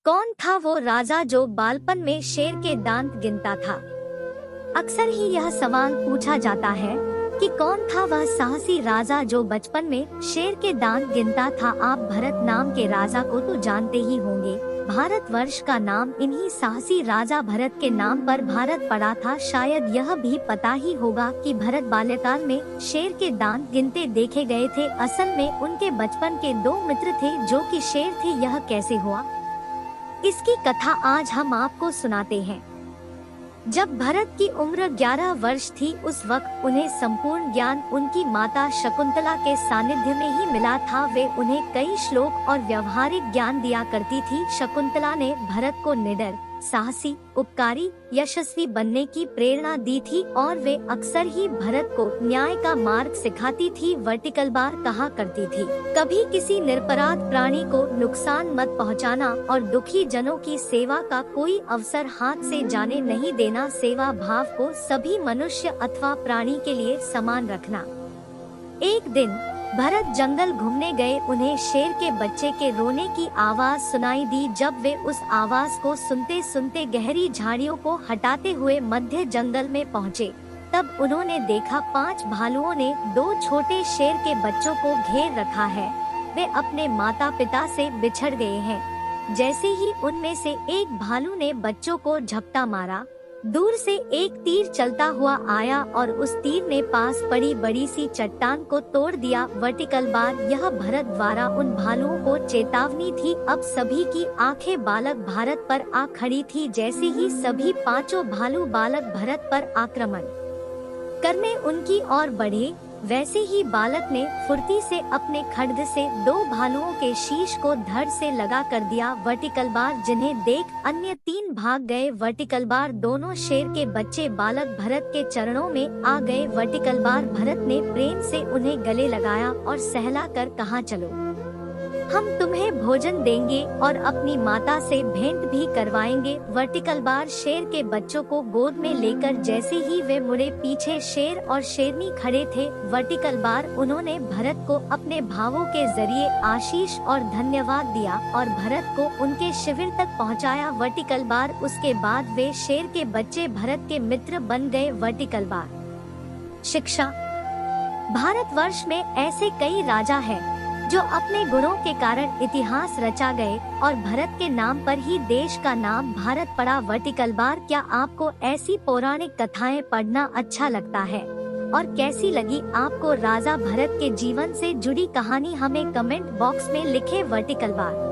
कौन था वो राजा जो बालपन में शेर के दांत गिनता था। अक्सर ही यह सवाल पूछा जाता है कि कौन था वह साहसी राजा जो बचपन में शेर के दांत गिनता था। आप भरत नाम के राजा को तो जानते ही होंगे। भारतवर्ष का नाम इन्हीं साहसी राजा भरत के नाम पर भारत पड़ा था। शायद यह भी पता ही होगा कि भरत बाल्यकाल में शेर के दांत गिनते देखे गए थे। असल में उनके बचपन के दो मित्र थे जो कि शेर थे। यह कैसे हुआ, इसकी कथा आज हम आपको सुनाते हैं। जब भरत की उम्र 11 वर्ष थी, उस वक्त उन्हें संपूर्ण ज्ञान उनकी माता शकुंतला के सानिध्य में ही मिला था। वे उन्हें कई श्लोक और व्यवहारिक ज्ञान दिया करती थी। शकुंतला ने भरत को निडर, साहसी, उपकारी, यशस्वी बनने की प्रेरणा दी थी और वे अक्सर ही भरत को न्याय का मार्ग सिखाती थी। वर्टिकल बार कहा करती थी, कभी किसी निरपराध प्राणी को नुकसान मत पहुंचाना और दुखी जनों की सेवा का कोई अवसर हाथ से जाने नहीं देना। सेवा भाव को सभी मनुष्य अथवा प्राणी के लिए समान रखना। एक दिन भरत जंगल घूमने गए। उन्हें शेर के बच्चे के रोने की आवाज सुनाई दी। जब वे उस आवाज को सुनते सुनते गहरी झाड़ियों को हटाते हुए मध्य जंगल में पहुँचे, तब उन्होंने देखा 5 भालुओं ने 2 छोटे शेर के बच्चों को घेर रखा है। वे अपने माता पिता से बिछड़ गए हैं। जैसे ही उनमें से एक भालू ने बच्चों को झपटा मारा, दूर से एक तीर चलता हुआ आया और उस तीर ने पास पड़ी बड़ी सी चट्टान को तोड़ दिया। वर्टिकल बार यह भरत द्वारा उन भालुओं को चेतावनी थी। अब सभी की आंखें बालक भारत पर आ खड़ी थी। जैसे ही सभी 5 भालू बालक भरत पर आक्रमण करने उनकी ओर बढ़े, वैसे ही बालक ने फुर्ती से अपने खड्ग से 2 भालुओं के शीश को धड़ से लगा कर दिया। वर्टिकल बार जिन्हें देख अन्य 3 भाग गए। वर्टिकल बार दोनों शेर के बच्चे बालक भरत के चरणों में आ गए। वर्टिकल बार भरत ने प्रेम से उन्हें गले लगाया और सहला कर कहा, चलो हम तुम्हें भोजन देंगे और अपनी माता से भेंट भी करवाएंगे। वर्टिकल बार शेर के बच्चों को गोद में लेकर जैसे ही वे मुड़े, पीछे शेर और शेरनी खड़े थे। वर्टिकल बार उन्होंने भरत को अपने भावों के जरिए आशीष और धन्यवाद दिया और भरत को उनके शिविर तक पहुंचाया। वर्टिकल बार उसके बाद वे शेर के बच्चे भरत के मित्र बन गए। वर्टिकल बार शिक्षा। भारतवर्ष में ऐसे कई राजा हैं जो अपने गुणों के कारण इतिहास रचा गए और भरत के नाम पर ही देश का नाम भारत पड़ा। वर्टिकल बार, क्या आपको ऐसी पौराणिक कथाएं पढ़ना अच्छा लगता है और कैसी लगी आपको राजा भरत के जीवन से जुड़ी कहानी? हमें कमेंट बॉक्स में लिखें। Vertical bar.